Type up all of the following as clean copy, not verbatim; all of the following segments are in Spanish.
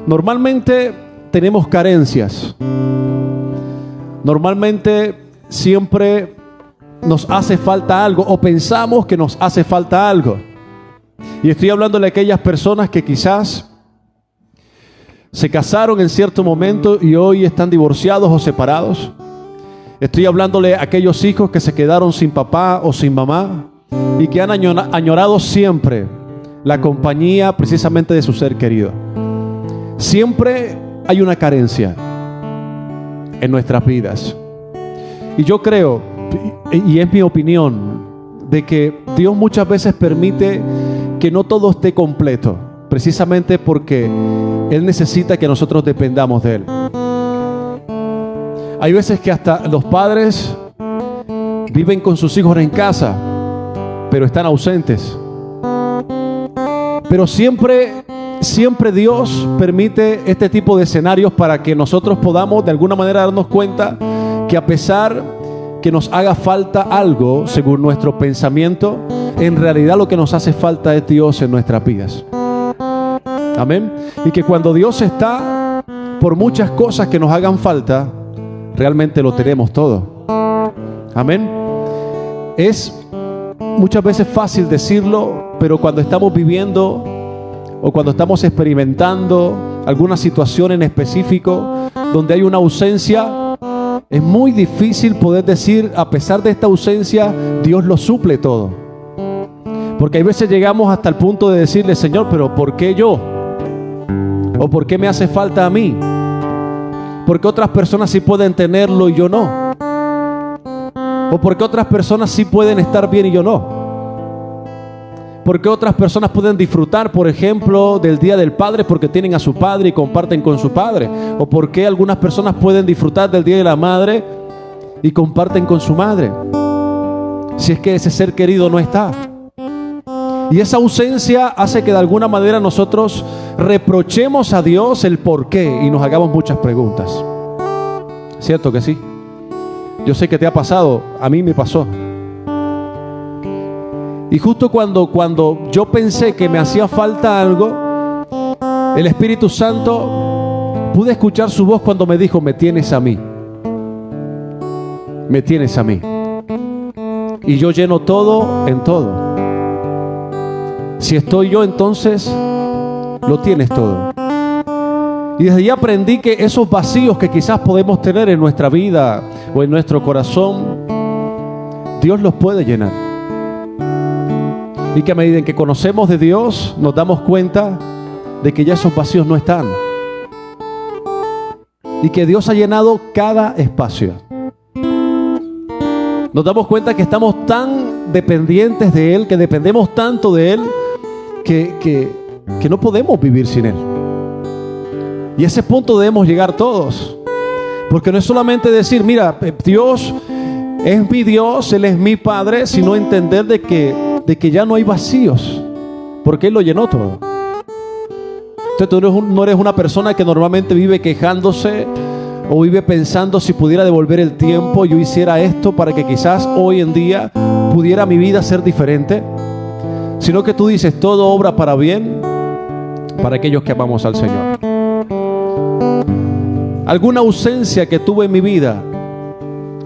Normalmente tenemos carencias. Normalmente siempre nos hace falta algo o pensamos que nos hace falta algo. Y estoy hablando de aquellas personas que quizás se casaron en cierto momento y hoy están divorciados o separados. Estoy hablándole a aquellos hijos que se quedaron sin papá o sin mamá y que han añorado siempre la compañía precisamente de su ser querido. Siempre hay una carencia en nuestras vidas. Y yo creo, y es mi opinión, de que Dios muchas veces permite que no todo esté completo, precisamente porque Él necesita que nosotros dependamos de Él. Hay veces que hasta los padres viven con sus hijos en casa, pero están ausentes. Pero siempre Dios permite este tipo de escenarios para que nosotros podamos de alguna manera darnos cuenta que a pesar que nos haga falta algo, según nuestro pensamiento, en realidad lo que nos hace falta es Dios en nuestras vidas. Amén. Y que cuando Dios está, por muchas cosas que nos hagan falta, realmente lo tenemos todo. Amén. Es muchas veces fácil decirlo, pero cuando estamos viviendo o cuando estamos experimentando alguna situación en específico donde hay una ausencia, es muy difícil poder decir, a pesar de esta ausencia, Dios lo suple todo. Porque hay veces llegamos hasta el punto de decirle, Señor, pero ¿por qué yo? ¿O por qué me hace falta a mí? Porque otras personas sí pueden tenerlo y yo no. O porque otras personas sí pueden estar bien y yo no. Porque otras personas pueden disfrutar, por ejemplo, del Día del Padre porque tienen a su padre y comparten con su padre. O porque algunas personas pueden disfrutar del Día de la Madre y comparten con su madre. Si es que ese ser querido no está. Y esa ausencia hace que de alguna manera nosotros reprochemos a Dios el por qué y nos hagamos muchas preguntas. ¿Cierto que sí? Yo sé que te ha pasado, a mí me pasó. Y justo cuando yo pensé que me hacía falta algo, el Espíritu Santo, pude escuchar su voz cuando me dijo, me tienes a mí. Me tienes a mí. Y yo lleno todo en todo. Si estoy yo, entonces lo tienes todo. Y desde ahí aprendí que esos vacíos que quizás podemos tener en nuestra vida o en nuestro corazón, Dios los puede llenar. Y que a medida en que conocemos de Dios, nos damos cuenta de que ya esos vacíos no están. Y que Dios ha llenado cada espacio. Nos damos cuenta que estamos tan dependientes de Él, que dependemos tanto de Él, que no podemos vivir sin Él. Y a ese punto debemos llegar todos. Porque no es solamente decir, mira, Dios es mi Dios, Él es mi Padre, sino entender de que ya no hay vacíos, porque Él lo llenó todo. Entonces tú no eres una persona que normalmente vive quejándose o vive pensando, si pudiera devolver el tiempo, yo hiciera esto para que quizás hoy en día pudiera mi vida ser diferente, sino que tú dices, todo obra para bien para aquellos que amamos al Señor. Alguna ausencia que tuve en mi vida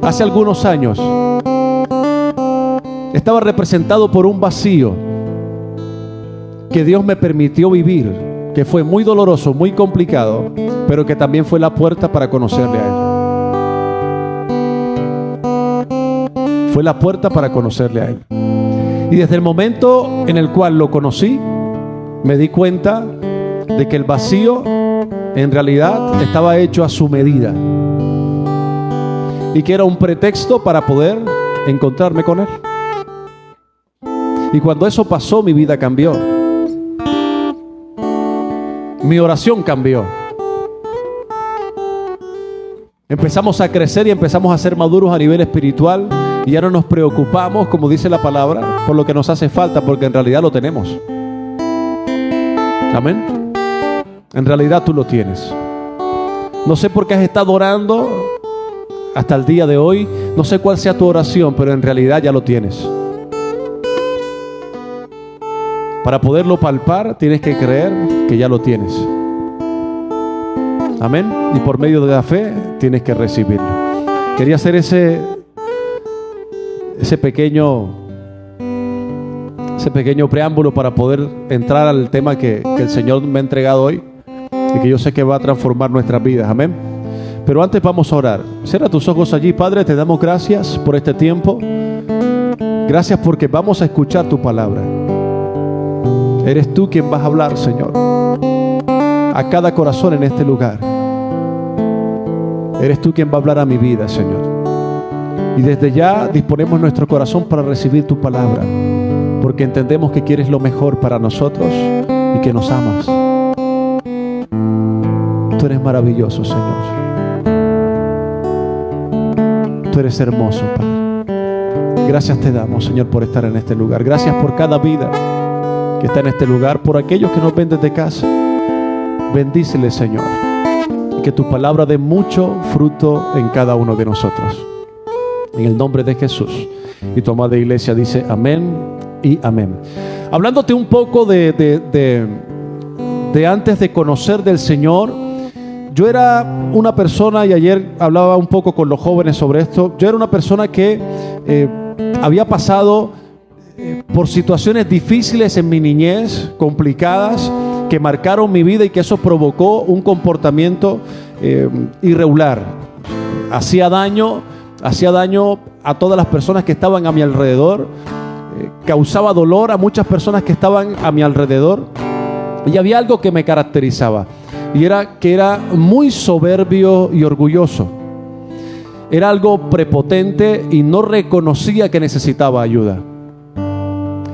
hace algunos años estaba representado por un vacío que Dios me permitió vivir, que fue muy doloroso, muy complicado, pero que también fue la puerta para conocerle a Él. Fue la puerta para conocerle a Él. Y desde el momento en el cual lo conocí, me di cuenta de que el vacío en realidad estaba hecho a su medida y que era un pretexto para poder encontrarme con Él. Y cuando eso pasó, mi vida cambió. Mi oración cambió. Empezamos a crecer y empezamos a ser maduros a nivel espiritual. Y ya no nos preocupamos, como dice la palabra, por lo que nos hace falta, porque en realidad lo tenemos. Amén. En realidad tú lo tienes. No sé por qué has estado orando hasta el día de hoy. No sé cuál sea tu oración, pero en realidad ya lo tienes. Para poderlo palpar, tienes que creer que ya lo tienes. Amén. Y por medio de la fe tienes que recibirlo. Quería hacer ese pequeño preámbulo para poder entrar al tema que el Señor me ha entregado hoy y que yo sé que va a transformar nuestras vidas. Amén. Pero antes vamos a orar. Cierra tus ojos allí. Padre, te damos gracias por este tiempo. Gracias porque vamos a escuchar tu palabra. Eres tú quien vas a hablar, Señor, a cada corazón en este lugar. Eres tú quien va a hablar a mi vida, Señor. Y desde ya disponemos nuestro corazón para recibir tu palabra, porque entendemos que quieres lo mejor para nosotros y que nos amas. Tú eres maravilloso, Señor. Tú eres hermoso, Padre. Gracias te damos, Señor, por estar en este lugar. Gracias por cada vida que está en este lugar, por aquellos que nos ven desde casa. Bendíceles, Señor, y que tu palabra dé mucho fruto en cada uno de nosotros. En el nombre de Jesús. Y tu amada iglesia dice amén y amén. Hablándote un poco de antes de conocer del Señor, yo era una persona, y ayer hablaba un poco con los jóvenes sobre esto, yo era una persona que había pasado por situaciones difíciles en mi niñez, complicadas, que marcaron mi vida y que eso provocó un comportamiento irregular. Hacía daño a todas las personas que estaban a mi alrededor, causaba dolor a muchas personas que estaban a mi alrededor, y había algo que me caracterizaba, y era que era muy soberbio y orgulloso. Era algo prepotente y no reconocía que necesitaba ayuda.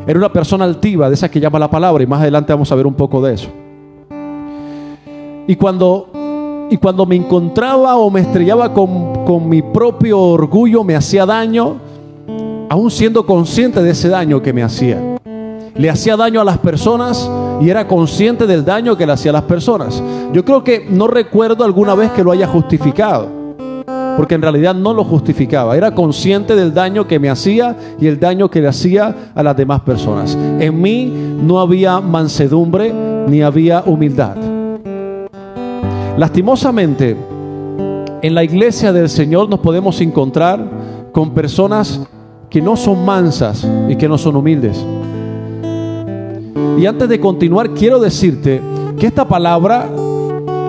Era una persona altiva, de esas que llama la palabra, y más adelante vamos a ver un poco de eso. Y cuando me encontraba o me estrellaba con mi propio orgullo, me hacía daño, aún siendo consciente de ese daño que me hacía. Le hacía daño a las personas y era consciente del daño que le hacía a las personas. Yo creo que no recuerdo alguna vez que lo haya justificado, porque en realidad no lo justificaba. Era consciente del daño que me hacía y el daño que le hacía a las demás personas. En mí no había mansedumbre ni había humildad. Lastimosamente, en la iglesia del Señor nos podemos encontrar con personas que no son mansas y que no son humildes. Y antes de continuar, quiero decirte que esta palabra,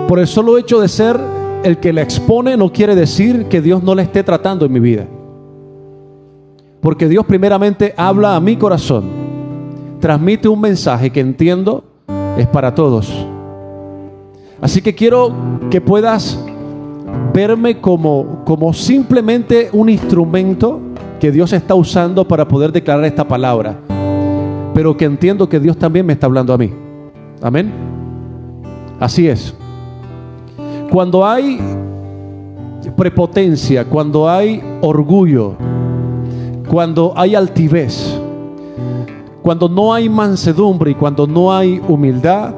por el solo hecho de ser el que la expone, no quiere decir que Dios no la esté tratando en mi vida. Porque Dios primeramente habla a mi corazón, transmite un mensaje que entiendo es para todos. Así que quiero que puedas verme como simplemente un instrumento que Dios está usando para poder declarar esta palabra, pero que entiendo que Dios también me está hablando a mí. Amén. Así es. Cuando hay prepotencia, cuando hay orgullo, cuando hay altivez, cuando no hay mansedumbre y cuando no hay humildad,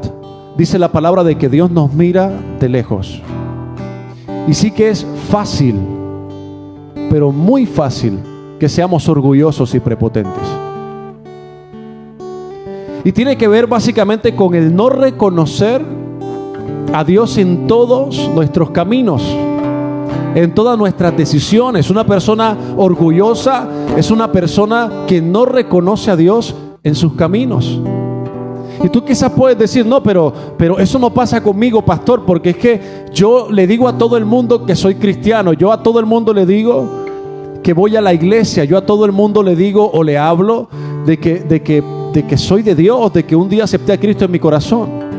dice la palabra de que Dios nos mira de lejos. Y sí que es fácil, pero muy fácil, que seamos orgullosos y prepotentes. Y tiene que ver básicamente con el no reconocer a Dios en todos nuestros caminos, en todas nuestras decisiones. Una persona orgullosa es una persona que no reconoce a Dios en sus caminos. Y tú quizás puedes decir, no, pero eso no pasa conmigo, pastor, porque es que yo le digo a todo el mundo que soy cristiano, yo a todo el mundo le digo que voy a la iglesia, yo a todo el mundo le digo o le hablo de que soy de Dios, de que un día acepté a Cristo en mi corazón.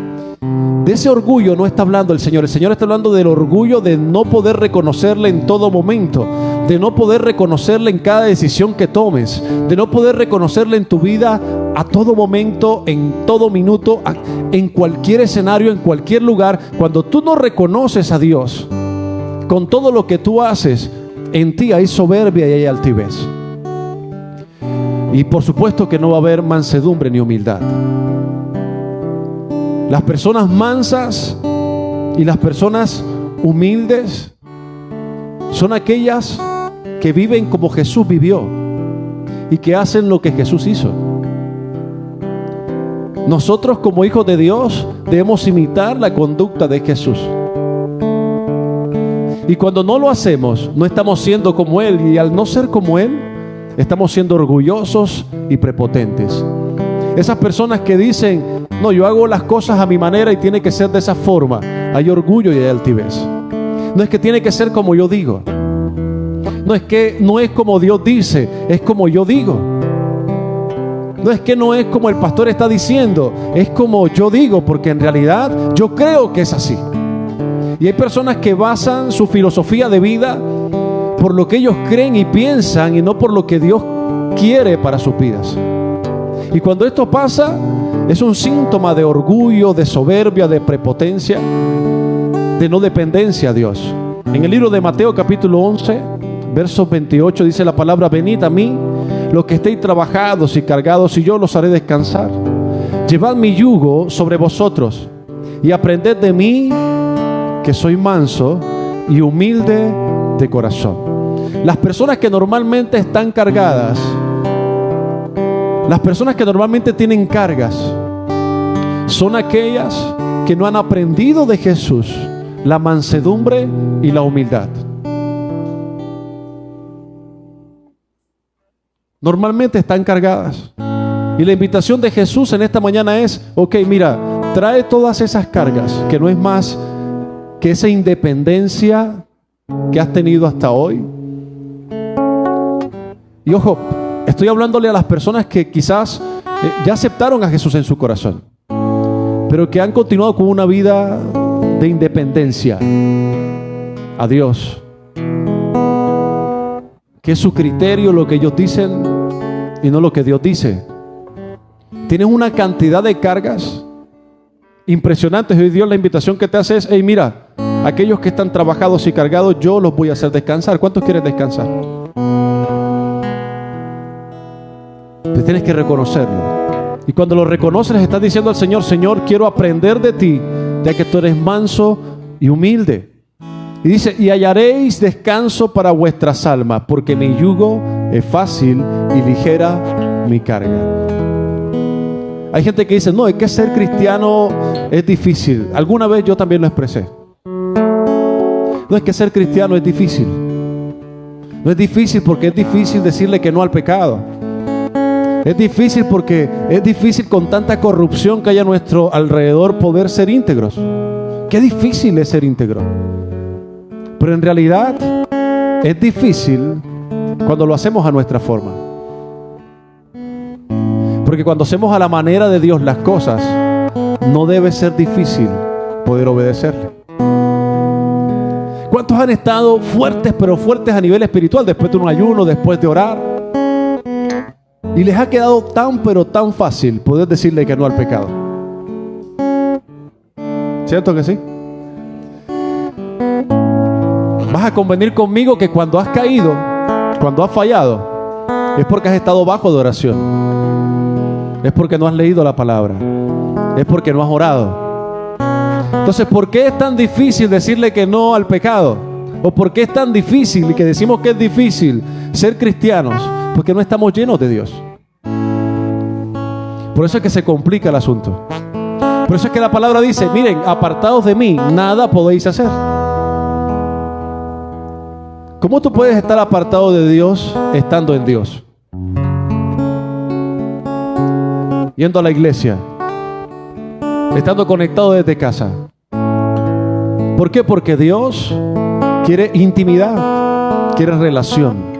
De ese orgullo no está hablando el Señor. El Señor está hablando del orgullo de no poder reconocerle en todo momento, de no poder reconocerle en cada decisión que tomes, de no poder reconocerle en tu vida a todo momento, en todo minuto, en cualquier escenario, en cualquier lugar. Cuando tú no reconoces a Dios con todo lo que tú haces, en ti hay soberbia y hay altivez. Y por supuesto que no va a haber mansedumbre ni humildad. Las personas mansas y las personas humildes son aquellas que viven como Jesús vivió y que hacen lo que Jesús hizo. Nosotros como hijos de Dios debemos imitar la conducta de Jesús. Y cuando no lo hacemos, no estamos siendo como Él. Y al no ser como Él, estamos siendo orgullosos y prepotentes. Esas personas que dicen, no, yo hago las cosas a mi manera y tiene que ser de esa forma. Hay orgullo y hay altivez. No es que tiene que ser como yo digo. No es como Dios dice, es como yo digo. No es como el pastor está diciendo, es como yo digo, porque en realidad yo creo que es así. Y hay personas que basan su filosofía de vida por lo que ellos creen y piensan y no por lo que Dios quiere para sus vidas. Y cuando esto pasa, es un síntoma de orgullo, de soberbia, de prepotencia, de no dependencia a Dios. En el libro de Mateo capítulo 11, versos 28 dice la palabra: venid a mí, los que estéis trabajados y cargados, y yo los haré descansar. Llevad mi yugo sobre vosotros y aprended de mí, que soy manso y humilde de corazón. Las personas que normalmente están cargadas, las personas que normalmente tienen cargas, son aquellas que no han aprendido de Jesús la mansedumbre y la humildad. Normalmente están cargadas. Y la invitación de Jesús en esta mañana es: ok, mira, trae todas esas cargas, que no es más que esa independencia que has tenido hasta hoy. Y ojo, estoy hablándole a las personas que quizás ya aceptaron a Jesús en su corazón, pero que han continuado con una vida de independencia a Dios, que es su criterio lo que ellos dicen y no lo que Dios dice. Tienes una cantidad de cargas impresionantes. Hoy Dios la invitación que te hace es: hey, mira, aquellos que están trabajados y cargados, yo los voy a hacer descansar. ¿Cuántos quieren descansar? Te tienes que reconocerlo. Y cuando lo reconoces, le estás diciendo al Señor: Señor, quiero aprender de ti, ya que tú eres manso y humilde. Y dice: y hallaréis descanso para vuestras almas, porque mi yugo es fácil y ligera mi carga. Hay gente que dice: no, es que ser cristiano es difícil. Alguna vez yo también lo expresé. No, es que ser cristiano es difícil. No es difícil porque es difícil decirle que no al pecado. Es difícil porque es difícil con tanta corrupción que hay a nuestro alrededor poder ser íntegros. Qué difícil es ser íntegro. Pero en realidad es difícil cuando lo hacemos a nuestra forma. Porque cuando hacemos a la manera de Dios las cosas, no debe ser difícil poder obedecerle. ¿Cuántos han estado fuertes, pero fuertes a nivel espiritual, después de un ayuno, después de orar? Y les ha quedado tan, pero tan fácil poder decirle que no al pecado. ¿Cierto que sí? Vas a convenir conmigo que cuando has caído, cuando has fallado, es porque has estado bajo de oración. Es porque no has leído la palabra. Es porque no has orado. Entonces, ¿por qué es tan difícil decirle que no al pecado? ¿O por qué es tan difícil y que decimos que es difícil ser cristianos? Porque no estamos llenos de Dios. Por eso es que se complica el asunto. Por eso es que la palabra dice: miren, apartados de mí, nada podéis hacer. ¿Cómo tú puedes estar apartado de Dios estando en Dios? Yendo a la iglesia, estando conectado desde casa. ¿Por qué? Porque Dios quiere intimidad, quiere relación.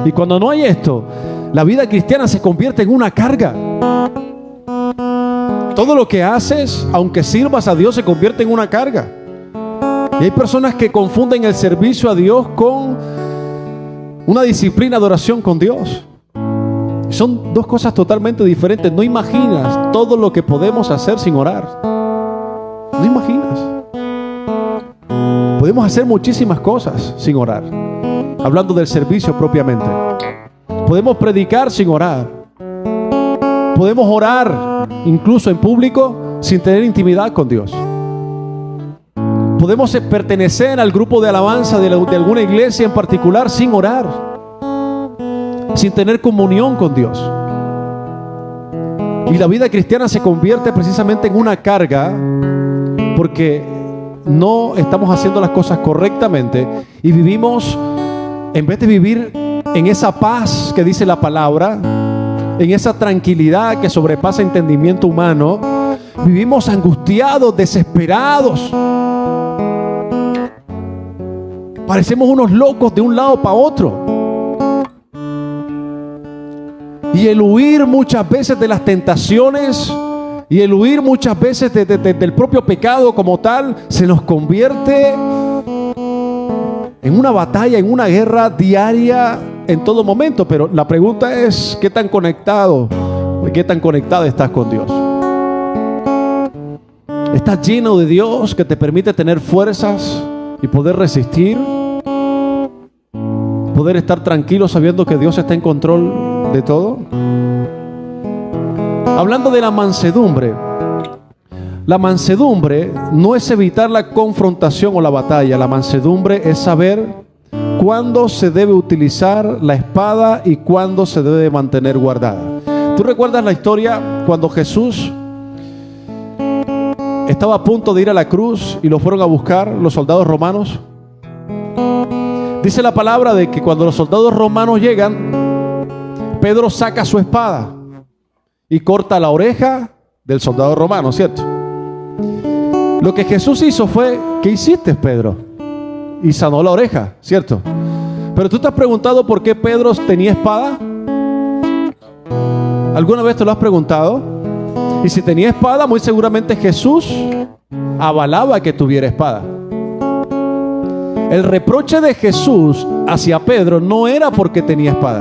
Y cuando no hay esto, la vida cristiana se convierte en una carga. Todo lo que haces, aunque sirvas a Dios, se convierte en una carga. Y hay personas que confunden el servicio a Dios con una disciplina de oración con Dios. Son dos cosas totalmente diferentes. No imaginas todo lo que podemos hacer sin orar. No imaginas. Podemos hacer muchísimas cosas sin orar. Hablando del servicio propiamente. Podemos predicar sin orar. Podemos orar incluso en público sin tener intimidad con Dios. Podemos pertenecer al grupo de alabanza de alguna iglesia en particular sin orar, sin tener comunión con Dios. Y la vida cristiana se convierte precisamente en una carga porque no estamos haciendo las cosas correctamente y vivimos, en vez de vivir en esa paz que dice la palabra, en esa tranquilidad que sobrepasa entendimiento humano, vivimos angustiados, desesperados. Parecemos unos locos de un lado para otro. Y el huir muchas veces de las tentaciones y el huir muchas veces del propio pecado como tal, se nos convierte en una batalla, en una guerra diaria en todo momento. Pero la pregunta es, ¿qué tan conectado, qué tan conectada estás con Dios? ¿Estás lleno de Dios que te permite tener fuerzas y poder resistir? Poder estar tranquilo sabiendo que Dios está en control de todo. Hablando de la mansedumbre no es evitar la confrontación o la batalla. La mansedumbre es saber cuándo se debe utilizar la espada y cuándo se debe mantener guardada. ¿Tú recuerdas la historia cuando Jesús estaba a punto de ir a la cruz y lo fueron a buscar los soldados romanos? Dice la palabra de que cuando los soldados romanos llegan, Pedro saca su espada y corta la oreja del soldado romano, ¿cierto? Lo que Jesús hizo fue, ¿qué hiciste, Pedro? Y sanó la oreja, ¿cierto? Pero tú te has preguntado por qué Pedro tenía espada. ¿Alguna vez te lo has preguntado? Y si tenía espada, muy seguramente Jesús avalaba que tuviera espada. El reproche de Jesús hacia Pedro no era porque tenía espada.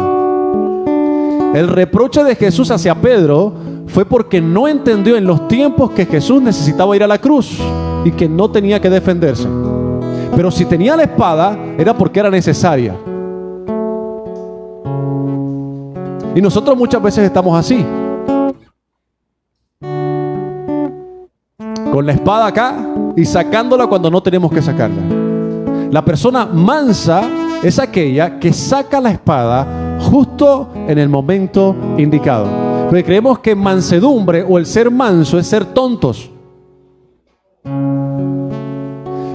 El reproche de Jesús hacia Pedro fue porque no entendió en los tiempos que Jesús necesitaba ir a la cruz y que no tenía que defenderse. Pero si tenía la espada, era porque era necesaria. Y nosotros muchas veces estamos así, con la espada acá y sacándola cuando no tenemos que sacarla. La persona mansa es aquella que saca la espada justo en el momento indicado. Porque creemos que mansedumbre o el ser manso es ser tontos.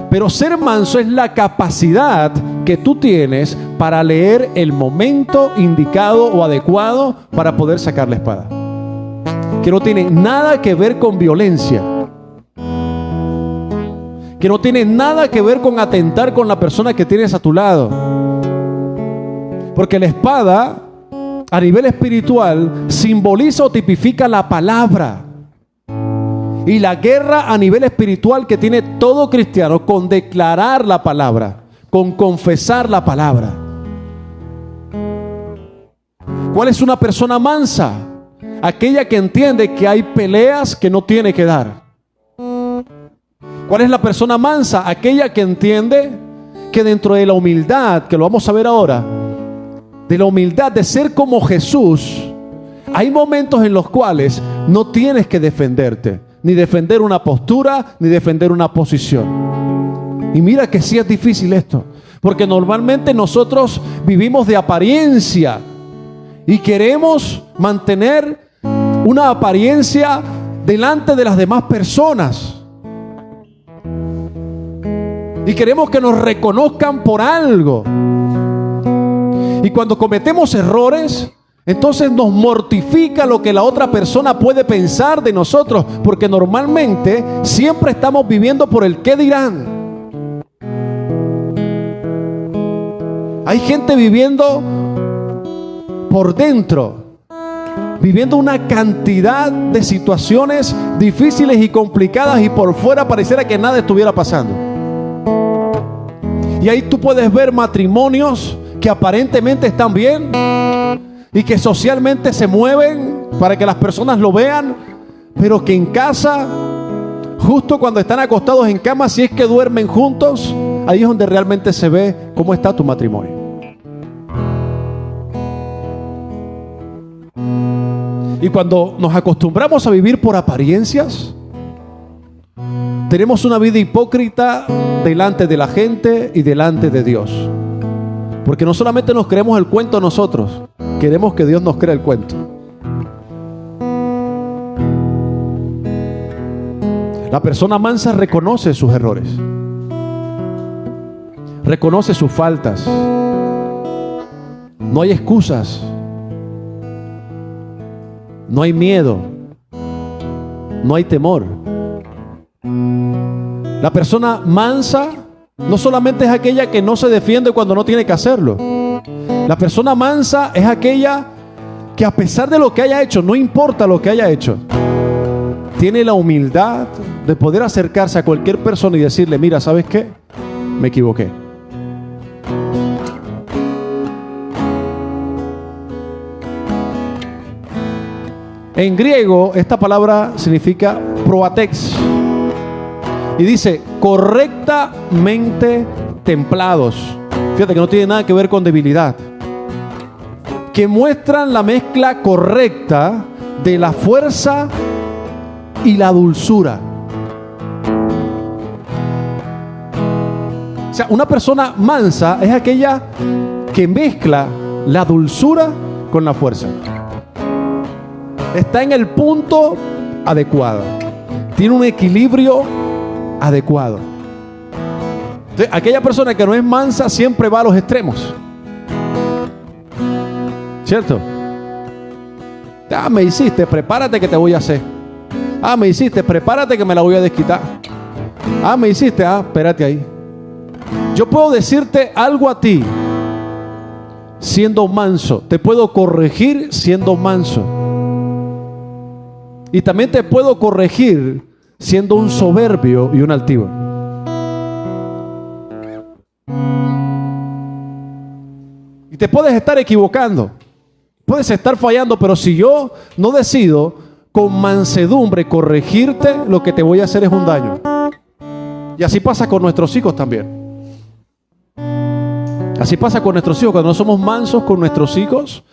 Pero ser manso es la capacidad que tú tienes para leer el momento indicado o adecuado para poder sacar la espada. Que no tiene nada que ver con violencia. Que no tiene nada que ver con atentar con la persona que tienes a tu lado. Porque la espada, a nivel espiritual, simboliza o tipifica la palabra. Y la guerra a nivel espiritual que tiene todo cristiano con declarar la palabra, con confesar la palabra. ¿Cuál es una persona mansa? Aquella que entiende que hay peleas que no tiene que dar. ¿Cuál es la persona mansa? Aquella que entiende que dentro de la humildad, que lo vamos a ver ahora, de la humildad de ser como Jesús, hay momentos en los cuales no tienes que defenderte, ni defender una postura, ni defender una posición. Y mira que sí es difícil esto, porque normalmente nosotros vivimos de apariencia y queremos mantener una apariencia delante de las demás personas. Y queremos que nos reconozcan por algo. Y cuando cometemos errores, entonces nos mortifica lo que la otra persona puede pensar de nosotros, porque normalmente siempre estamos viviendo por el qué dirán. Hay gente viviendo por dentro, viviendo una cantidad de situaciones difíciles y complicadas, y por fuera pareciera que nada estuviera pasando. Y ahí tú puedes ver matrimonios que aparentemente están bien y que socialmente se mueven para que las personas lo vean, pero que en casa, justo cuando están acostados en cama, si es que duermen juntos, ahí es donde realmente se ve cómo está tu matrimonio. Y cuando nos acostumbramos a vivir por apariencias, tenemos una vida hipócrita delante de la gente y delante de Dios. Porque no solamente nos creemos el cuento nosotros, queremos que Dios nos crea el cuento. La persona mansa reconoce sus errores. reconoce sus faltas. No hay excusas. No hay miedo. No hay temor. La persona mansa no solamente es aquella que no se defiende cuando no tiene que hacerlo. La persona mansa es aquella que, a pesar de lo que haya hecho, no importa lo que haya hecho, tiene la humildad de poder acercarse a cualquier persona y decirle: mira, ¿sabes qué? Me equivoqué. En griego, esta palabra significa proatex y dice correctamente templados. Fíjate que no tiene nada que ver con debilidad. Que muestran la mezcla correcta de la fuerza y la dulzura. O sea, una persona mansa es aquella que mezcla la dulzura con la fuerza. Está en el punto adecuado. Tiene un equilibrio adecuado. Entonces, aquella persona que no es mansa siempre va a los extremos. ¿Cierto? Ah, me hiciste, prepárate que te voy a hacer. Ah, me hiciste, prepárate que me la voy a desquitar. Ah, me hiciste, espérate ahí. Yo puedo decirte algo a ti siendo manso. Te puedo corregir siendo manso. Y también te puedo corregir siendo un soberbio y un altivo. Y te puedes estar equivocando. Puedes estar fallando, pero si yo no decido con mansedumbre corregirte, lo que te voy a hacer es un daño. Y así pasa con nuestros hijos también. Así pasa con nuestros hijos. Cuando no somos mansos con nuestros hijos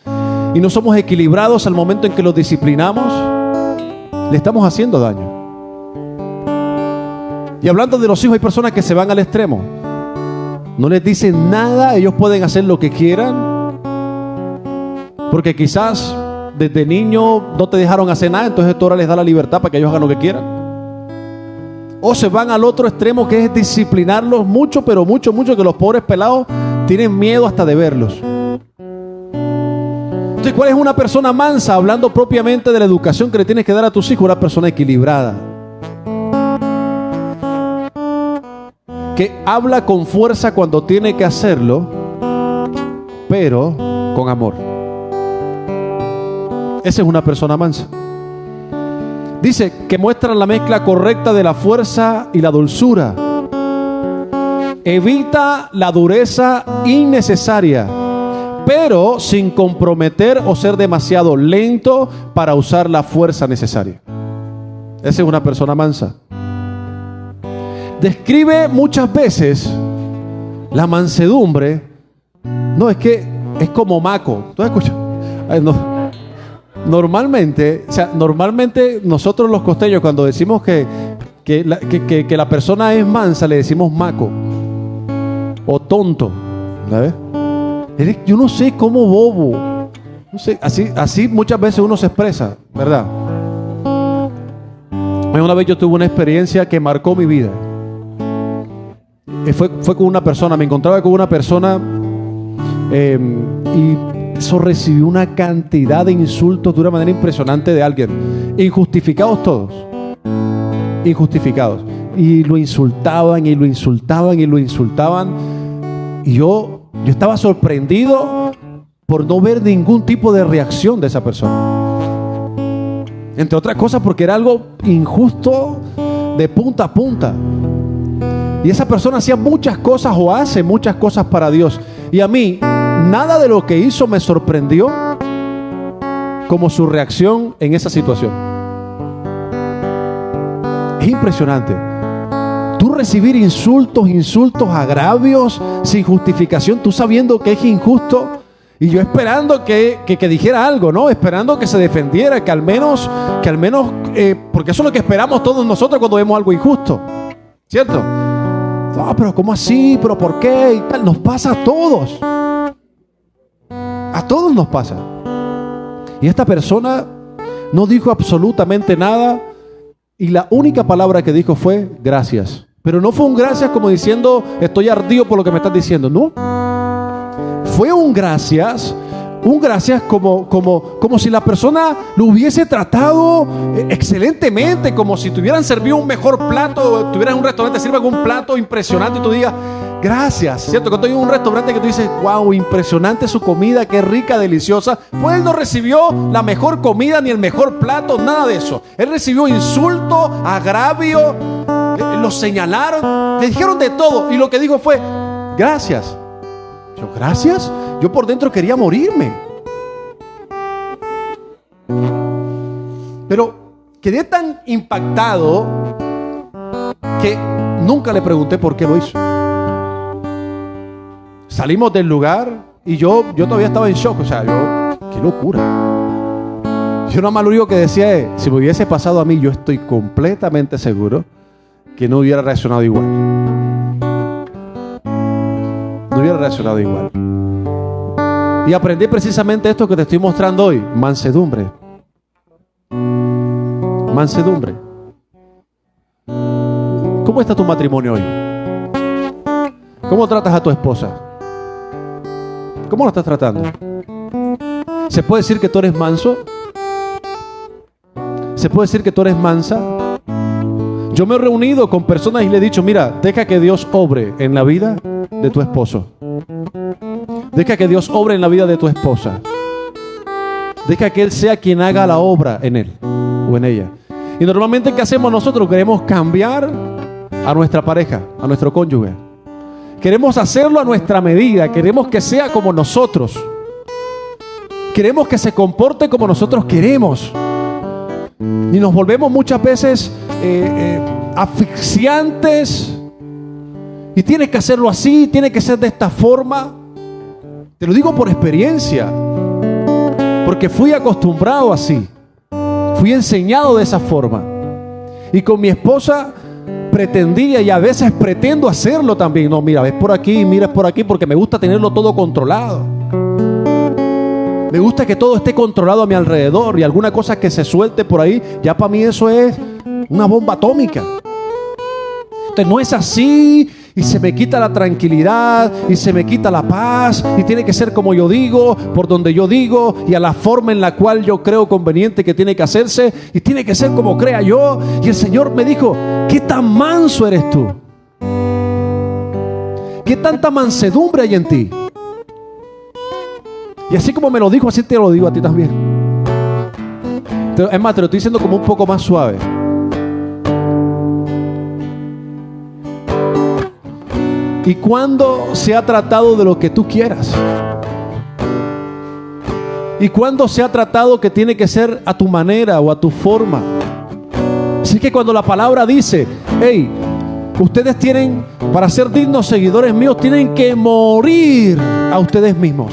y no somos equilibrados al momento en que los disciplinamos, le estamos haciendo daño. Y hablando de los hijos, hay personas que se van al extremo. No les dicen nada, ellos pueden hacer lo que quieran. Porque quizás desde niño no te dejaron hacer nada, entonces tú ahora les das la libertad para que ellos hagan lo que quieran. O se van al otro extremo, que es disciplinarlos mucho, pero mucho, que los pobres pelados tienen miedo hasta de verlos. Entonces, ¿cuál es una persona mansa? Hablando propiamente de la educación que le tienes que dar a tus hijos, una persona equilibrada, que habla con fuerza cuando tiene que hacerlo, pero con amor. Esa es una persona mansa. Dice que muestra la mezcla correcta de la fuerza y la dulzura. Evita la dureza innecesaria, pero sin comprometer o ser demasiado lento para usar la fuerza necesaria. Esa es una persona mansa. Describe muchas veces la mansedumbre. No, es que es como maco. ¿Tú escuchas? Normalmente nosotros los costeños, cuando decimos que la persona es mansa, le decimos maco o tonto, ¿sabes? Yo no sé cómo bobo. No sé, así muchas veces uno se expresa, ¿verdad? Una vez yo tuve una experiencia que marcó mi vida. Fue con una persona, me encontraba con una persona y eso recibió una cantidad de insultos de una manera impresionante de alguien. Injustificados todos. Injustificados. Y lo insultaban y lo insultaban y lo insultaban. Y yo estaba sorprendido por no ver ningún tipo de reacción de esa persona. Entre otras cosas porque era algo injusto de punta a punta. Y esa persona hacía muchas cosas o hace muchas cosas para Dios. Y a mí, nada de lo que hizo me sorprendió como su reacción en esa situación. Es impresionante. Tú recibir insultos, agravios, sin justificación, tú sabiendo que es injusto. Y yo esperando que dijera algo, ¿no? Esperando que se defendiera, que al menos, porque eso es lo que esperamos todos nosotros cuando vemos algo injusto. ¿Cierto? No, pero ¿cómo así? ¿Pero por qué? Y tal. Nos pasa a todos. A todos nos pasa. Y esta persona no dijo absolutamente nada. Y la única palabra que dijo fue gracias Pero no fue un gracias como diciendo, estoy ardido por lo que me estás diciendo. No. Fue un gracias como si la persona lo hubiese tratado excelentemente, como si te hubieran servido un mejor plato, tuvieras en un restaurante, sirve un plato impresionante y tú digas, gracias, ¿cierto? Cuando hay un restaurante que tú dices, wow, impresionante su comida, qué rica, deliciosa. Pues él no recibió la mejor comida ni el mejor plato, nada de eso. Él recibió insulto, agravio, lo señalaron, le dijeron de todo y lo que dijo fue, gracias. Yo, gracias. Yo por dentro quería morirme. Pero quedé tan impactado que nunca le pregunté por qué lo hizo. Salimos del lugar y yo todavía estaba en shock. O sea, qué locura. Yo nada más lo único que decía es, si me hubiese pasado a mí, yo estoy completamente seguro que no hubiera reaccionado igual. No hubiera reaccionado igual. Y aprendí precisamente esto que te estoy mostrando hoy. Mansedumbre. Mansedumbre. ¿Cómo está tu matrimonio hoy? ¿Cómo tratas a tu esposa? ¿Cómo la estás tratando? ¿Se puede decir que tú eres manso? ¿Se puede decir que tú eres mansa? Yo me he reunido con personas y le he dicho, mira, deja que Dios obre en la vida de tu esposo. Deja que Dios obre en la vida de tu esposa. Deja que Él sea quien haga la obra en él o en ella. Y normalmente, ¿qué hacemos nosotros? Queremos cambiar a nuestra pareja, a nuestro cónyuge. Queremos hacerlo a nuestra medida. Queremos que sea como nosotros. Queremos que se comporte como nosotros queremos. Y nos volvemos muchas veces asfixiantes. Y tienes que hacerlo así, tiene que ser de esta forma. Te lo digo por experiencia, porque fui acostumbrado así, fui enseñado de esa forma. Y con mi esposa pretendía y a veces pretendo hacerlo también. No, mira, ves por aquí, mira por aquí, porque me gusta tenerlo todo controlado. Me gusta que todo esté controlado a mi alrededor y alguna cosa que se suelte por ahí, ya para mí eso es una bomba atómica. Entonces no es así. Y se me quita la tranquilidad y se me quita la paz y tiene que ser como yo digo, por donde yo digo y a la forma en la cual yo creo conveniente que tiene que hacerse y tiene que ser como crea yo. Y el Señor me dijo, ¿qué tan manso eres tú? ¿Qué tanta mansedumbre hay en ti? Y así como me lo dijo, así te lo digo a ti también. Es más, te lo estoy diciendo como un poco más suave. ¿Y cuándo se ha tratado de lo que tú quieras? ¿Y cuándo se ha tratado que tiene que ser a tu manera o a tu forma? Así que cuando la palabra dice, hey, ustedes tienen, para ser dignos seguidores míos, tienen que morir a ustedes mismos.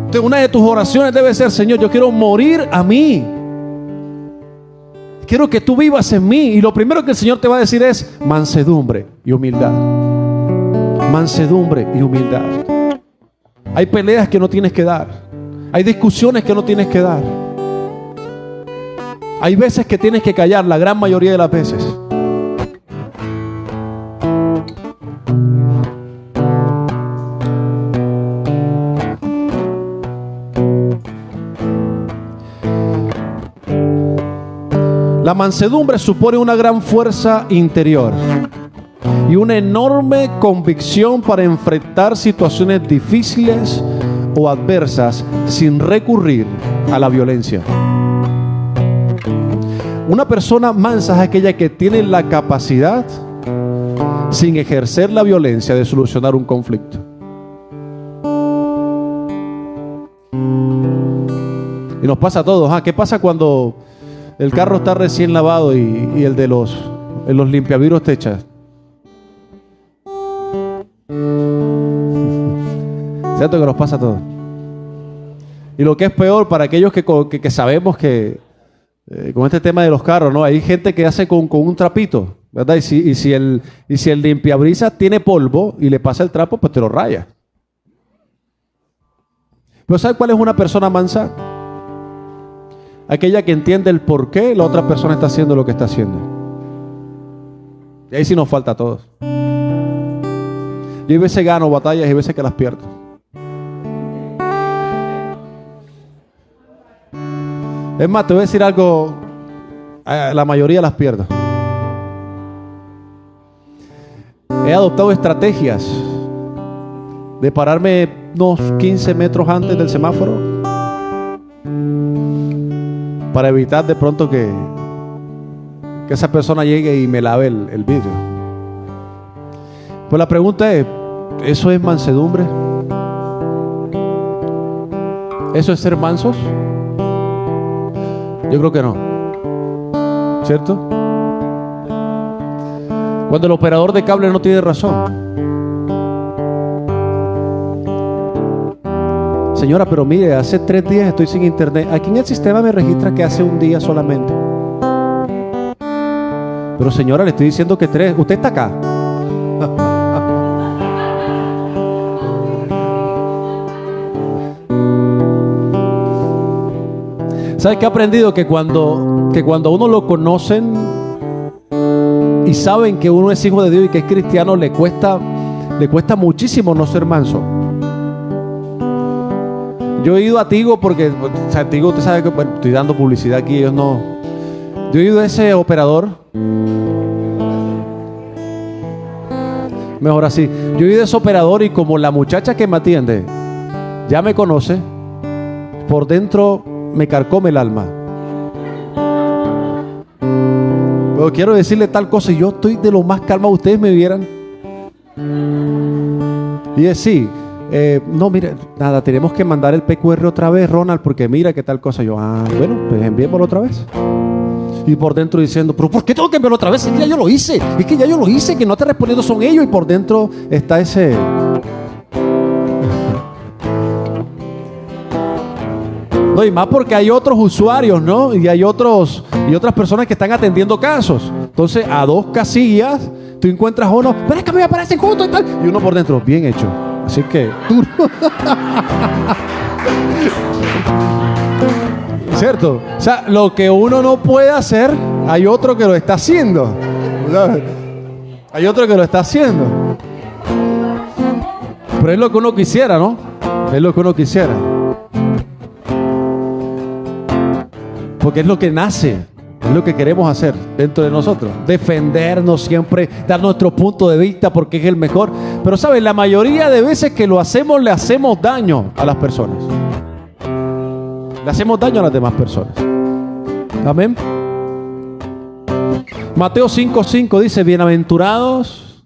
Entonces, una de tus oraciones debe ser, Señor, yo quiero morir a mí. Quiero que tú vivas en mí. Y lo primero que el Señor te va a decir es mansedumbre y humildad. Mansedumbre y humildad. Hay peleas que no tienes que dar. Hay discusiones que no tienes que dar. Hay veces que tienes que callar, la gran mayoría de las veces. La mansedumbre supone una gran fuerza interior y una enorme convicción para enfrentar situaciones difíciles o adversas sin recurrir a la violencia. Una persona mansa es aquella que tiene la capacidad, sin ejercer la violencia, de solucionar un conflicto. Y nos pasa a todos. ¿Qué pasa cuando el carro está recién lavado y el de los limpiavidrios te echa? ¿Cierto que nos pasa a todos? Y lo que es peor, para aquellos que sabemos que con este tema de los carros, ¿no? Hay gente que hace con un trapito, ¿verdad? Y si el limpiabrisas tiene polvo y le pasa el trapo, pues te lo raya. Pero ¿sabes cuál es una persona mansa? aquella que entiende el por qué la otra persona está haciendo lo que está haciendo. Y ahí sí nos falta a todos. Yo a veces gano batallas y a veces que las pierdo. Es más, te voy a decir algo, la mayoría las pierdo. He adoptado estrategias de pararme unos 15 metros antes del semáforo para evitar de pronto que esa persona llegue y me lave el vidrio. Pues la pregunta es, ¿eso es mansedumbre? ¿Eso es ser mansos? Yo creo que no. ¿Cierto? Cuando el operador de cable no tiene razón. Señora, pero mire, hace 3 días estoy sin internet. Aquí en el sistema me registra que hace un día solamente. Pero señora, le estoy diciendo que 3. Usted está acá. ¿Sabes qué he aprendido? Que cuando a uno lo conocen y saben que uno es hijo de Dios y que es cristiano, le cuesta muchísimo no ser manso. Yo he ido a Tigo porque, o sea, Tigo, usted sabe que, bueno, estoy dando publicidad aquí, ellos no. Yo he ido a ese operador. Mejor así. Yo he ido a ese operador y como la muchacha que me atiende ya me conoce, por dentro me carcome el alma. Pero quiero decirle tal cosa y yo estoy de lo más calmado. Ustedes me vieran. Y es sí. No, mire, nada, tenemos que mandar el PQR otra vez, Ronald, porque mira qué tal cosa. Yo, bueno, pues enviémoslo otra vez. Y por dentro diciendo, pero ¿por qué tengo que enviarlo otra vez? Es que ya yo lo hice. Es que ya yo lo hice, que no te respondiendo son ellos. Y por dentro está ese... No, y más porque hay otros usuarios, ¿no? Y hay otras personas que están atendiendo casos. Entonces, a 2 casillas, tú encuentras uno, pero es que me aparecen juntos y tal. Y uno por dentro, bien hecho. Así que, duro. ¿Cierto? O sea, lo que uno no puede hacer, hay otro que lo está haciendo. Hay otro que lo está haciendo. Pero es lo que uno quisiera, ¿no? Es lo que uno quisiera. Porque es lo que nace, es lo que queremos hacer dentro de nosotros. Defendernos siempre, dar nuestro punto de vista porque es el mejor. Pero ¿sabes? La mayoría de veces que lo hacemos, le hacemos daño a las personas. Le hacemos daño a las demás personas. Amén. Mateo 5:5 dice, bienaventurados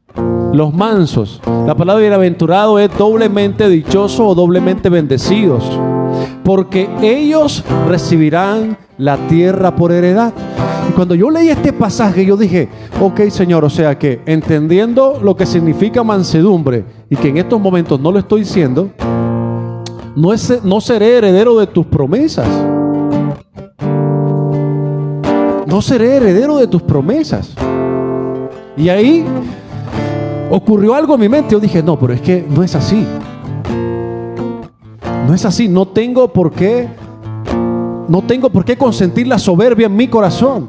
los mansos. La palabra bienaventurado es doblemente dichoso o doblemente bendecidos, porque ellos recibirán la tierra por heredad. Y cuando yo leí este pasaje, yo dije, ok, Señor, o sea que entendiendo lo que significa mansedumbre y que en estos momentos no lo estoy diciendo, no seré heredero de tus promesas. No seré heredero de tus promesas. Y ahí ocurrió algo en mi mente. Yo dije, no, pero es que no es así. No es así. No tengo por qué consentir la soberbia en mi corazón.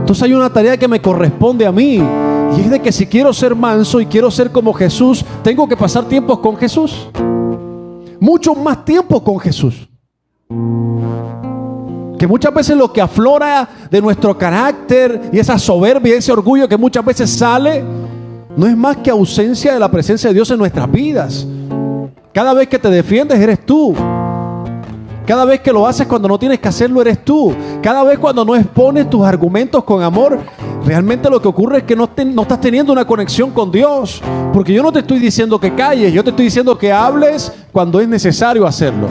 Entonces hay una tarea que me corresponde a mí, y es de que si quiero ser manso y quiero ser como Jesús, tengo que pasar tiempos con Jesús. Mucho más tiempo con Jesús. Que muchas veces lo que aflora de nuestro carácter y esa soberbia y ese orgullo que muchas veces sale, no es más que ausencia de la presencia de Dios en nuestras vidas. Cada vez que te defiendes eres tú. Cada vez que lo haces cuando no tienes que hacerlo eres tú. Cada vez cuando no expones tus argumentos con amor, realmente lo que ocurre es que no estás teniendo una conexión con Dios. Porque yo no te estoy diciendo que calles, yo te estoy diciendo que hables cuando es necesario hacerlo.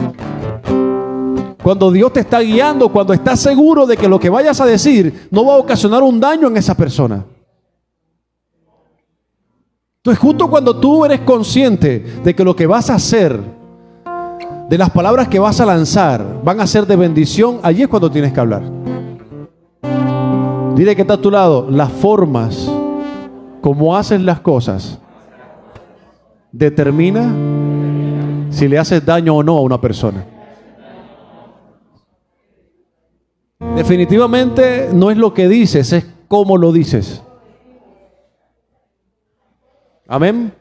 Cuando Dios te está guiando, cuando estás seguro de que lo que vayas a decir no va a ocasionar un daño en esa persona. Entonces, justo cuando tú eres consciente de que lo que vas a hacer, de las palabras que vas a lanzar, van a ser de bendición, allí es cuando tienes que hablar. Dile que está a tu lado, las formas como haces las cosas determina si le haces daño o no a una persona. Definitivamente no es lo que dices, es cómo lo dices. Amén.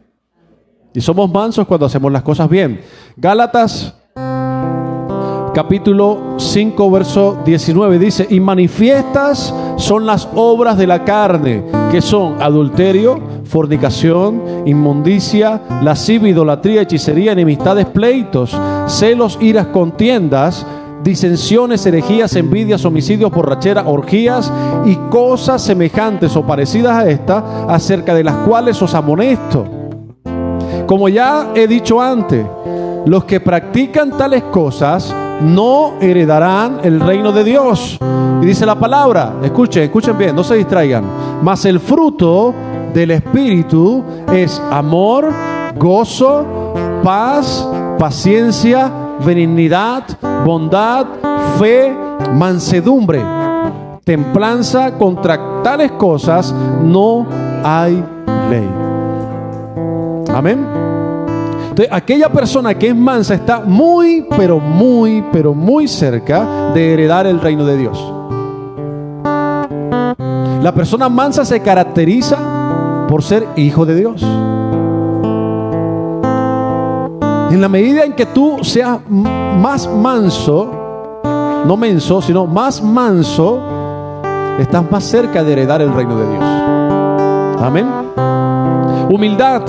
Y somos mansos cuando hacemos las cosas bien. Gálatas capítulo 5 verso 19 dice: y manifiestas son las obras de la carne, que son adulterio, fornicación, inmundicia, lascivia, idolatría, hechicería, enemistades, pleitos, celos, iras, contiendas, disensiones, herejías, envidias, homicidios, borracheras, orgías y cosas semejantes o parecidas a estas, acerca de las cuales os amonesto. Como ya he dicho antes, los que practican tales cosas no heredarán el reino de Dios. Y dice la palabra, escuchen bien, no se distraigan. Mas el fruto del Espíritu es amor, gozo, paz, paciencia, benignidad, bondad, fe, mansedumbre, templanza. Contra tales cosas no hay ley. Amén. Entonces, aquella persona que es mansa está muy, pero muy cerca de heredar el reino de Dios. La persona mansa se caracteriza por ser hijo de Dios. En la medida en que tú seas más manso, no menso, sino más manso, estás más cerca de heredar el reino de Dios. Amén. Humildad.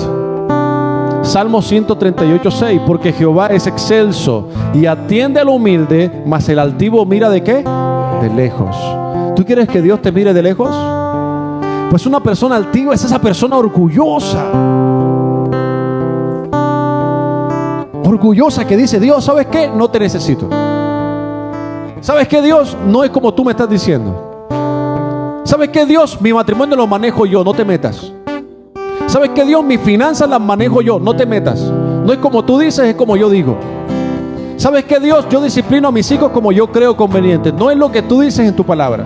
Salmo 138:6, porque Jehová es excelso y atiende al humilde, mas el altivo mira ¿de qué? De lejos. ¿Tú quieres que Dios te mire de lejos? Pues una persona altiva es esa persona orgullosa. Orgullosa que dice: Dios, ¿sabes qué? No te necesito. ¿Sabes qué, Dios? No es como tú me estás diciendo. ¿Sabes qué, Dios? Mi matrimonio lo manejo yo, no te metas. ¿Sabes qué, Dios? Mis finanzas las manejo yo, no te metas. No es como tú dices, es como yo digo. ¿Sabes qué, Dios? Yo disciplino a mis hijos como yo creo conveniente. No es lo que tú dices en tu palabra.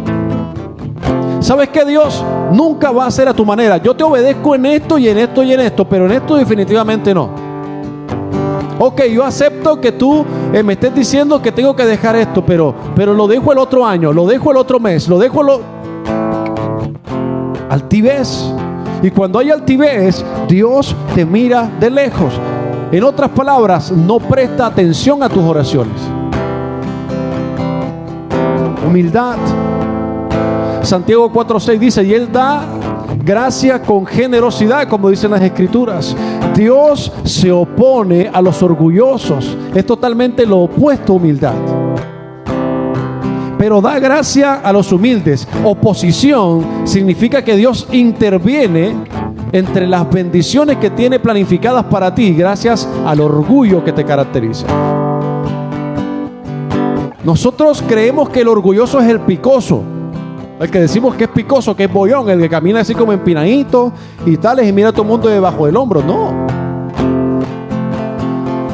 ¿Sabes qué, Dios? Nunca va a ser a tu manera. Yo te obedezco en esto y en esto y en esto, pero en esto definitivamente no. Ok, yo acepto que tú me estés diciendo que tengo que dejar esto, pero lo dejo el otro año, lo dejo el otro mes, lo dejo altivez. Y cuando hay altivez, Dios te mira de lejos. En otras palabras, no presta atención a tus oraciones. Humildad. Santiago 4:6 dice: y Él da gracia con generosidad, como dicen las Escrituras. Dios se opone a los orgullosos. Es totalmente lo opuesto a humildad. Pero da gracia a los humildes. Oposición significa que Dios interviene entre las bendiciones que tiene planificadas para ti gracias al orgullo que te caracteriza. Nosotros creemos que el orgulloso es el picoso, el que decimos que es picoso, que es bollón, el que camina así como empinadito y tales y mira a todo el mundo debajo del hombro. No.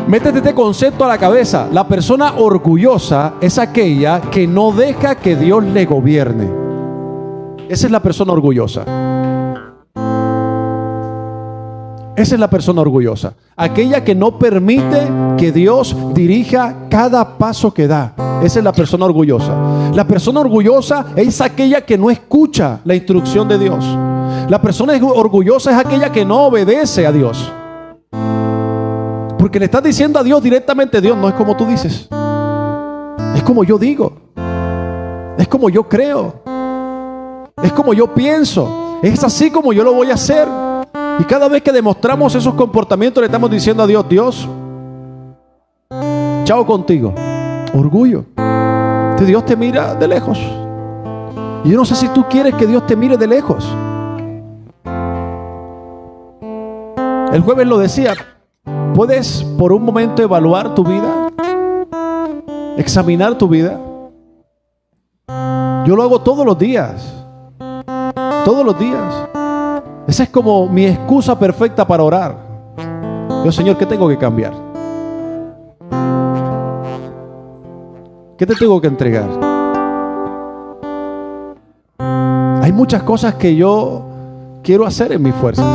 Métete este concepto a la cabeza. La persona orgullosa es aquella que no deja que Dios le gobierne. Esa es la persona orgullosa. Esa es la persona orgullosa. Aquella que no permite que Dios dirija cada paso que da. Esa es la persona orgullosa. La persona orgullosa es aquella que no escucha la instrucción de Dios. La persona orgullosa es aquella que no obedece a Dios. Porque le estás diciendo a Dios directamente: Dios, no es como tú dices, es como yo digo, es como yo creo, es como yo pienso, es así como yo lo voy a hacer. Y cada vez que demostramos esos comportamientos le estamos diciendo a Dios: Dios, chao contigo. Orgullo. Entonces Dios te mira de lejos. Y yo no sé si tú quieres que Dios te mire de lejos. El jueves lo decía. ¿Puedes por un momento evaluar tu vida? Examinar tu vida. Yo lo hago todos los días. Todos los días. Esa es como mi excusa perfecta para orar. Yo, Señor, ¿qué tengo que cambiar? ¿Qué te tengo que entregar? Hay muchas cosas que yo quiero hacer en mis fuerzas.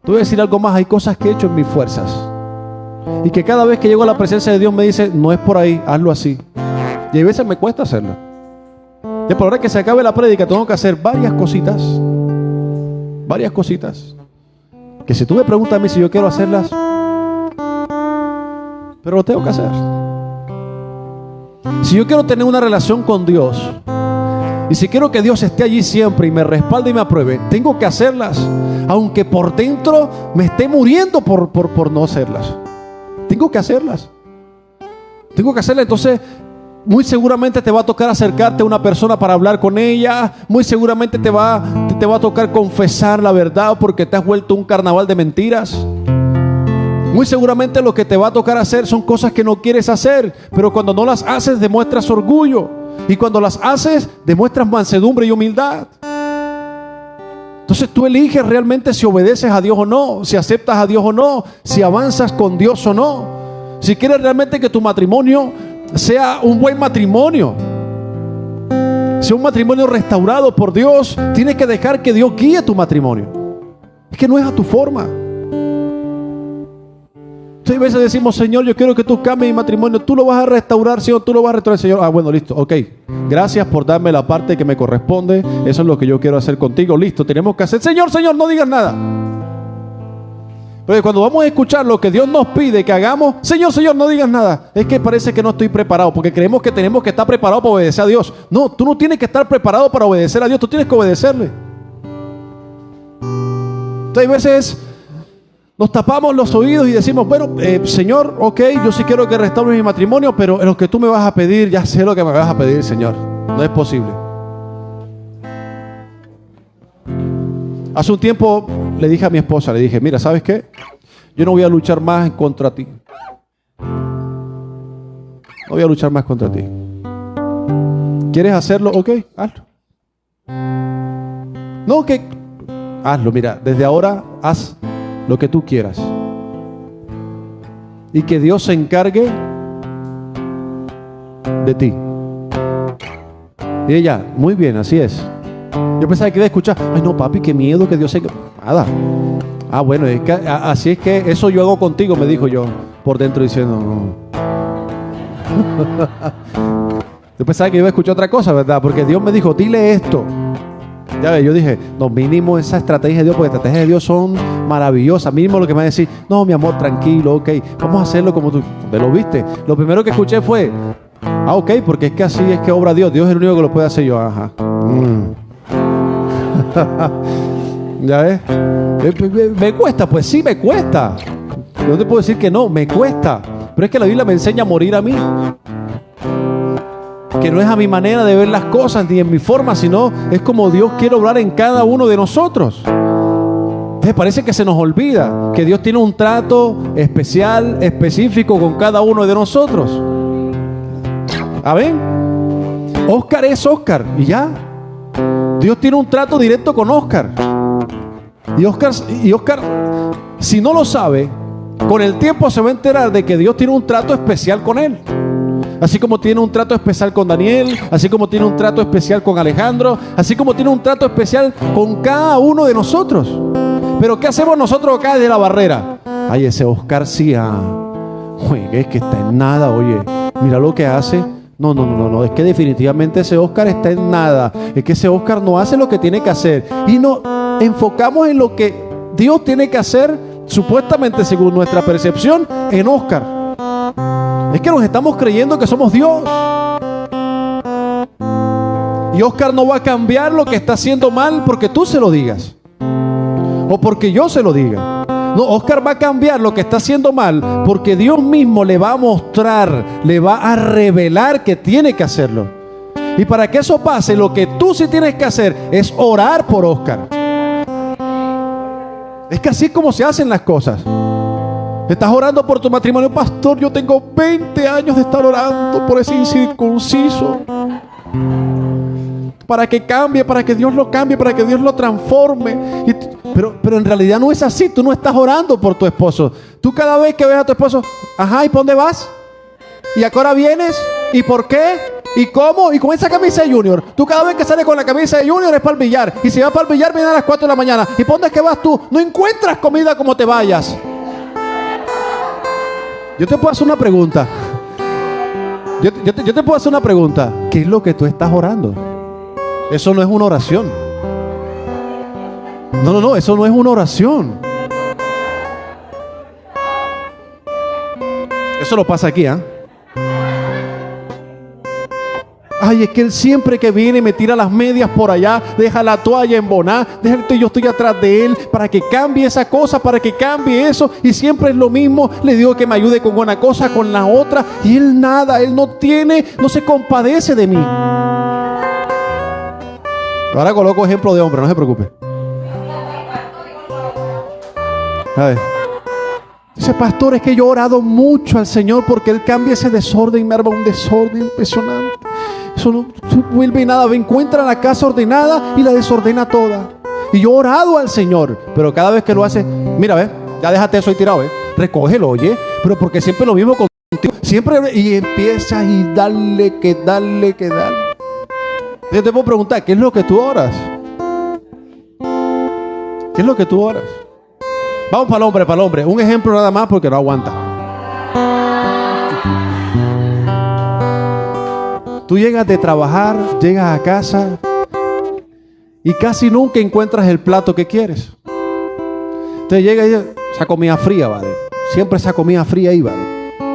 Te voy a decir algo más. Hay cosas que he hecho en mis fuerzas y que cada vez que llego a la presencia de Dios me dice: no es por ahí, hazlo así. Y hay veces me cuesta hacerla. Y por hora que se acabe la prédica tengo que hacer varias cositas. Varias cositas. Que si tú me preguntas a mí si yo quiero hacerlas, pero lo tengo que hacer. Si yo quiero tener una relación con Dios, y si quiero que Dios esté allí siempre y me respalde y me apruebe, tengo que hacerlas, aunque por dentro me esté muriendo por no hacerlas. Tengo que hacerlas. Tengo que hacerlas. Entonces, muy seguramente te va a tocar acercarte a una persona para hablar con ella. Muy seguramente te va a tocar confesar la verdad porque te has vuelto un carnaval de mentiras. Muy seguramente lo que te va a tocar hacer son cosas que no quieres hacer, pero cuando no las haces demuestras orgullo, y cuando las haces demuestras mansedumbre y humildad. Entonces tú eliges realmente si obedeces a Dios o no, si aceptas a Dios o no, si avanzas con Dios o no. Si quieres realmente que tu matrimonio sea un buen matrimonio, sea un matrimonio restaurado por Dios, tienes que dejar que Dios guíe tu matrimonio. Es que no es a tu forma. Entonces, a veces decimos: Señor, yo quiero que tú cambies mi matrimonio. Tú lo vas a restaurar, Señor, tú lo vas a restaurar, Señor. Ah, bueno, listo, ok. Gracias por darme la parte que me corresponde. Eso es lo que yo quiero hacer contigo. Listo, tenemos que hacer. Señor, no digas nada. Pero cuando vamos a escuchar lo que Dios nos pide que hagamos, Señor, no digas nada. Es que parece que no estoy preparado, porque creemos que tenemos que estar preparados para obedecer a Dios. No, tú no tienes que estar preparado para obedecer a Dios. Tú tienes que obedecerle. Entonces, a veces nos tapamos los oídos y decimos: bueno, Señor, ok, yo sí quiero que restaures mi matrimonio, pero en lo que tú me vas a pedir, ya sé lo que me vas a pedir, Señor. No es posible. Hace un tiempo le dije a mi esposa, le dije: mira, ¿sabes qué? Yo no voy a luchar más contra ti. No voy a luchar más contra ti. ¿Quieres hacerlo? Ok, hazlo. No, que hazlo, mira, desde ahora haz lo que tú quieras. Y que Dios se encargue de ti. Y ella: muy bien, así es. Yo pensaba que iba a escuchar: ay no, papi, qué miedo que Dios se encargue. Nada. Ah, bueno, es que, así es que eso yo hago contigo, me dijo yo por dentro diciendo: no. Yo pensaba que iba a escuchar otra cosa, ¿verdad? Porque Dios me dijo: dile esto. Ya ves, yo dije: no, mínimo esa estrategia de Dios, porque las estrategias de Dios son maravillosas. Mínimo lo que me va a decir: no, mi amor, tranquilo, ok, vamos a hacerlo como tú. ¿Me lo viste? Lo primero que escuché fue: ah, ok, porque es que así es que obra Dios. Dios es el único que lo puede hacer. Yo, ajá. ¿Ya ves? Me cuesta, pues sí, me cuesta. No te puedo decir que no, me cuesta. Pero es que la Biblia me enseña a morir a mí. Que no es a mi manera de ver las cosas ni en mi forma, sino es como Dios quiere obrar en cada uno de nosotros. Entonces parece que se nos olvida que Dios tiene un trato especial, específico con cada uno de nosotros. ¿Amén? Oscar es Oscar y ya. Dios tiene un trato directo con Oscar. Y Oscar, si no lo sabe, con el tiempo se va a enterar de que Dios tiene un trato especial con él. Así como tiene un trato especial con Daniel, así como tiene un trato especial con Alejandro, así como tiene un trato especial con cada uno de nosotros. Pero ¿qué hacemos nosotros acá desde la barrera? Ay, ese Oscar sí, es que está en nada, oye, mira lo que hace. No, es que definitivamente ese Oscar está en nada. Es que ese Oscar no hace lo que tiene que hacer. Y nos enfocamos en lo que Dios tiene que hacer, supuestamente según nuestra percepción, en Oscar. Es que nos estamos creyendo que somos Dios. Y Oscar no va a cambiar lo que está haciendo mal porque tú se lo digas. O porque yo se lo diga. No, Oscar va a cambiar lo que está haciendo mal porque Dios mismo le va a mostrar, le va a revelar que tiene que hacerlo. Y para que eso pase, lo que tú sí tienes que hacer es orar por Oscar. Es que así es como se hacen las cosas. Estás orando por tu matrimonio: pastor, yo tengo 20 años de estar orando por ese incircunciso, para que cambie, para que Dios lo cambie, para que Dios lo transforme. Pero en realidad no es así. Tú no estás orando por tu esposo. Tú cada vez que ves a tu esposo: ajá, ¿y por dónde vas? ¿Y a qué hora vienes? ¿Y por qué? ¿Y cómo? ¿Y con esa camisa de Junior? Tú cada vez que sales con la camisa de Junior es para el billar. Y si vas para el billar viene a las 4 de la mañana. ¿Y por dónde es que vas tú? No encuentras comida como te vayas. Yo te puedo hacer una pregunta. Yo te puedo hacer una pregunta. ¿Qué es lo que tú estás orando? Eso no es una oración. No, eso no es una oración. Eso lo pasa aquí, ¿ah? Ay, es que él siempre que viene me tira las medias por allá, deja la toalla embonada, yo estoy atrás de él para que cambie esa cosa, para que cambie eso, y siempre es lo mismo. Le digo que me ayude con una cosa, con la otra, y él nada, él no se compadece de mí. Ahora coloco ejemplo de hombre, no se preocupe. A ver. Dice, pastor, es que yo he orado mucho al Señor porque Él cambia ese desorden y me arma un desorden impresionante. Eso no vuelve nada, encuentra la casa ordenada y la desordena toda. Y yo he orado al Señor, pero cada vez que lo hace, mira, ve, ya déjate eso ahí tirado, recógelo, oye, pero porque siempre lo mismo contigo, siempre, y empiezas y dale. Yo te puedo preguntar, ¿qué es lo que tú oras? ¿Qué es lo que tú oras? Vamos para el hombre. Un ejemplo nada más porque no aguanta. Tú llegas de trabajar, llegas a casa y casi nunca encuentras el plato que quieres. Entonces llega y dice, esa comida fría, ¿vale? Siempre esa comida fría ahí, ¿vale?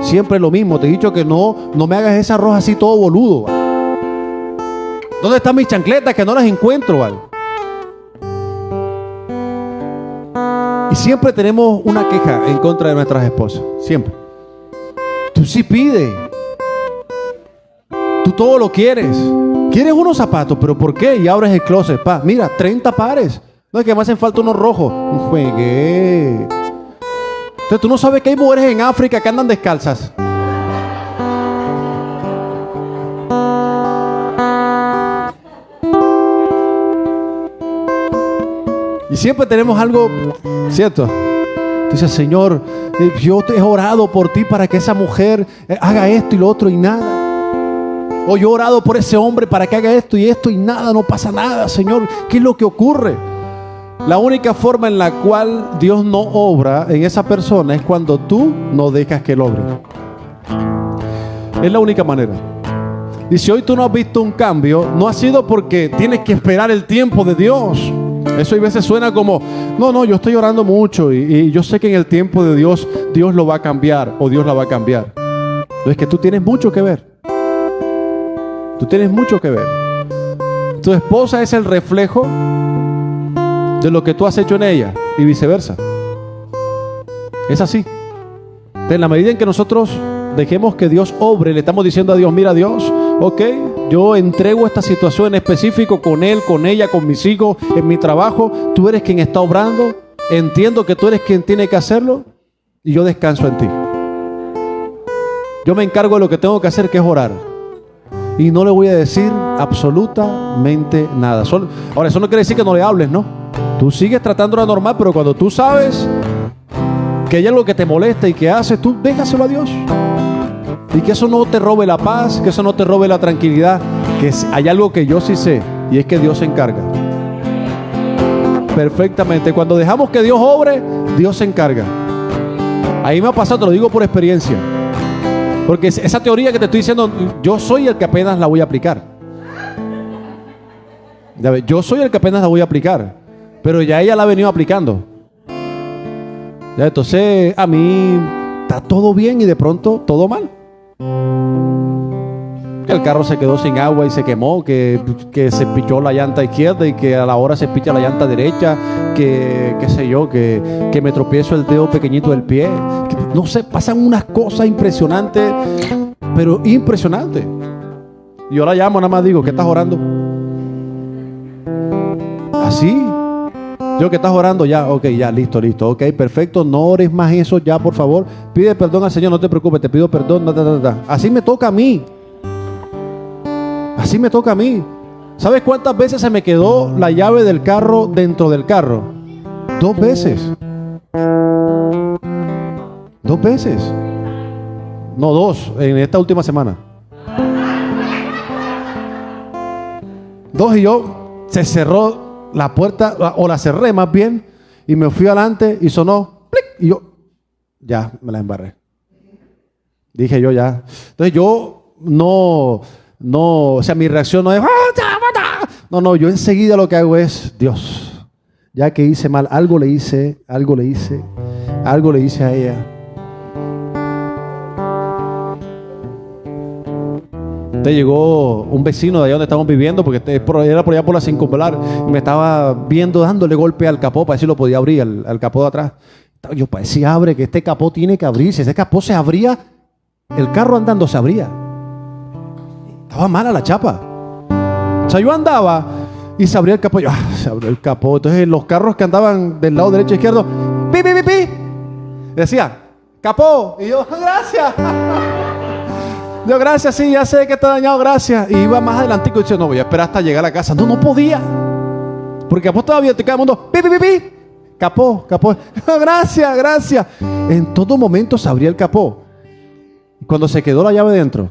Siempre lo mismo. Te he dicho que no me hagas ese arroz así todo boludo, ¿vale? ¿Dónde están mis chancletas que no las encuentro, ¿vale? Y siempre tenemos una queja en contra de nuestras esposas. Siempre. Tú sí pides. Tú todo lo quieres. Quieres unos zapatos, pero ¿por qué? Y abres el closet. Mira, 30 pares. No es que me hacen falta unos rojos. Un juegue. Entonces tú no sabes que hay mujeres en África que andan descalzas. Y siempre tenemos algo, ¿cierto? Dice, Señor, yo te he orado por ti para que esa mujer haga esto y lo otro y nada. O yo he orado por ese hombre para que haga esto y nada, no pasa nada, Señor. ¿Qué es lo que ocurre? La única forma en la cual Dios no obra en esa persona es cuando tú no dejas que Él obre. Es la única manera. Y si hoy tú no has visto un cambio, no ha sido porque tienes que esperar el tiempo de Dios. Eso a veces suena como, no, yo estoy orando mucho y yo sé que en el tiempo de Dios, Dios lo va a cambiar o Dios la va a cambiar. Es que tú tienes mucho que ver. Tú tienes mucho que ver. Tu esposa es el reflejo de lo que tú has hecho en ella y viceversa. Es así. En la medida en que nosotros dejemos que Dios obre, le estamos diciendo a Dios, mira Dios, ok, yo entrego esta situación en específico con él, con ella, con mis hijos, en mi trabajo. Tú eres quien está obrando. Entiendo que tú eres quien tiene que hacerlo y yo descanso en ti. Yo me encargo de lo que tengo que hacer, que es orar. Y no le voy a decir absolutamente nada. Ahora, eso no quiere decir que no le hables, ¿no? Tú sigues tratándola normal, pero cuando tú sabes que hay algo que te molesta y que haces, tú déjaselo a Dios. Y que eso no te robe la paz, que eso no te robe la tranquilidad. Que hay algo que yo sí sé, y es que Dios se encarga. Perfectamente. Cuando dejamos que Dios obre, Dios se encarga. Ahí me ha pasado, te lo digo por experiencia. Porque esa teoría que te estoy diciendo, yo soy el que apenas la voy a aplicar. Yo soy el que apenas la voy a aplicar. Pero ya ella la ha venido aplicando. Entonces, a mí está todo bien y de pronto todo mal. El carro se quedó sin agua y se quemó, que se pichó la llanta izquierda y que a la hora se picha la llanta derecha, qué sé yo, que me tropiezo el dedo pequeñito del pie. No sé, pasan unas cosas impresionantes, pero impresionantes. Yo la llamo, nada más digo, ¿qué estás orando? ¿Así? Yo, que estás orando, ya, ok, ya, listo, ok, perfecto, no ores más eso ya, por favor. Pide perdón al Señor, no te preocupes, te pido perdón. Así me toca a mí. Así me toca a mí. ¿Sabes cuántas veces se me quedó la llave del carro dentro del carro? 2 veces. 2 veces. No, 2 en esta última semana. 2 y yo se cerró la puerta, o la cerré más bien, y me fui adelante y sonó ¡plic! Y yo ya me la embarré. Dije yo ya. Entonces yo o sea, mi reacción no es, no, yo enseguida lo que hago es, Dios, ya que hice mal, algo le hice a ella. Llegó un vecino de allá donde estamos viviendo, porque era por allá por la Circunvalar, y me estaba viendo dándole golpe al capó para ver si lo podía abrir, al capó de atrás. Yo, pues si abre, que este capó tiene que abrirse. Si ese capó se abría, el carro andando se abría. Estaba mala la chapa. O sea, yo andaba y se abría el capó. Yo, se abrió el capó. Entonces los carros que andaban del lado derecho e izquierdo, pi, pi, pi, pi, decía, capó. Y yo, gracias. Yo, gracias, sí, ya sé que está dañado, gracias. Y iba más adelantico y decía, no, voy a esperar hasta llegar a la casa. No podía. Porque capó todavía, te cae el mundo, pi, pi, pi, pi. Capó. Gracias. En todo momento se abría el capó. Y cuando se quedó la llave dentro,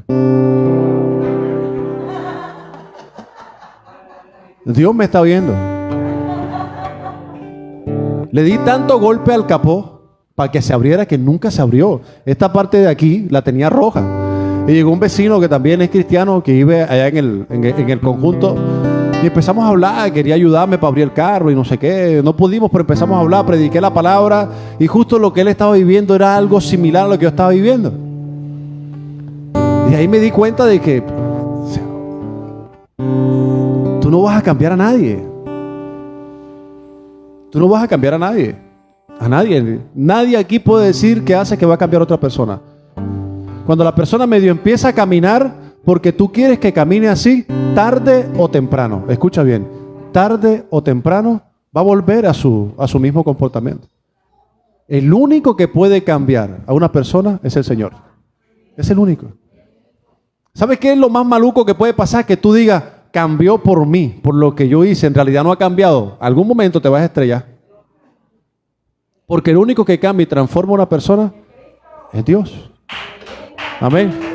Dios me está viendo. Le di tanto golpe al capó para que se abriera que nunca se abrió. Esta parte de aquí la tenía roja. Y llegó un vecino que también es cristiano, que vive allá en el conjunto. Y empezamos a hablar, quería ayudarme para abrir el carro y no sé qué. No pudimos, pero empezamos a hablar, prediqué la palabra. Y justo lo que él estaba viviendo era algo similar a lo que yo estaba viviendo. Y ahí me di cuenta de que tú no vas a cambiar a nadie. Tú no vas a cambiar a nadie. A nadie. Nadie aquí puede decir que hace que va a cambiar a otra persona. Cuando la persona medio empieza a caminar porque tú quieres que camine así, tarde o temprano, escucha bien, tarde o temprano va a volver a su mismo comportamiento. El único que puede cambiar a una persona es el Señor. Es el único. ¿Sabes qué es lo más maluco que puede pasar? Que tú digas, cambió por mí, por lo que yo hice, en realidad no ha cambiado. Algún momento te vas a estrellar. Porque el único que cambia y transforma a una persona es Dios. Amén.